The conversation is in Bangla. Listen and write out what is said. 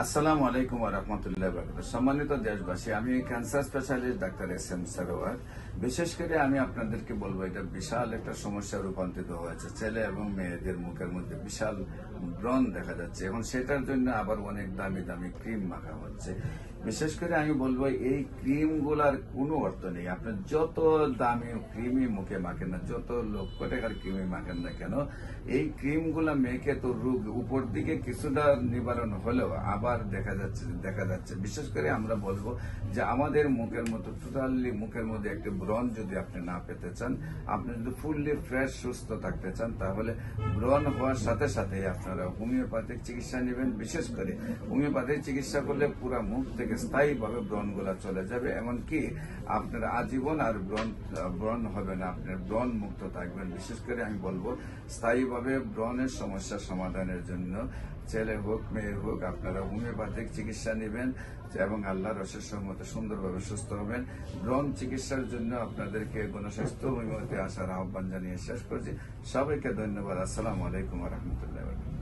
আসসালামু আলাইকুম ওয়া রাহমাতুল্লাহি ওয়া বারাকাতুহু। সম্মানিত দেশবাসী, আমি cancer specialist doctor SM Sarwar. বিশেষ করে আমি আপনাদেরকে বলবো, এটা বিশাল একটা সমস্যা রূপান্তরিত হয়েছে। ছেলে এবং মেয়েদের মুখের মধ্যে বিশাল ব্রণ দেখা যাচ্ছে। এখন সেটার জন্য আবার অনেক দামি দামি ক্রিম মাখা হচ্ছে। বিশেষ করে আমি বলবো, এই ক্রিম গুলার কোনো অর্থ নেই। আপনি যত দামি ক্রিমই মুখে মাখেন না, যত লক্ষ টাকার ক্রিমই মাখেন না কেন, এই ক্রিম গুলা মেখে তো রোগ উপর দিকে কিছুটা নিবারণ হলেও আবার দেখা যাচ্ছে। বিশেষ করে আমরা বলবো যে আমাদের মুখের মতো টোটালি মুখের মধ্যে একটি ব্রণ যদি আপনি না পেতে চান, আপনি যদি ফুললি ফ্রেশ সুস্থ থাকতে চান, তাহলে ব্রণ হওয়ার সাথে সাথে আপনারা হোমিওপ্যাথিক চিকিৎসা নেবেন। বিশেষ করে হোমিওপ্যাথিক চিকিৎসা করলে পুরো মুখ থেকে স্থায়ীভাবে ব্রণগুলা চলে যাবে, এমনকি আপনার আজীবন আর ব্রণ হবে না, আপনার ব্রণ মুক্ত থাকবেন। বিশেষ করে আমি বলবো, স্থায়ীভাবে ব্রণের সমস্যা সমাধানের জন্য ছেলে হোক মেয়ে হোক আপনারা হোমিওপ্যাথিক চিকিৎসা নেবেন এবং আল্লাহর অশেষ রহমতে সুন্দরভাবে সুস্থ হবেন। ব্রণ চিকিৎসার জন্য আপনাদেরকে গণস্বাস্থ্য হোমিওপ্যাথি আসার আহ্বান জানিয়ে শেষ করছি। সবাইকে ধন্যবাদ। আসসালামু আলাইকুম ওয়া রাহমাতুল্লাহি ওয়া বারাকাতুহু।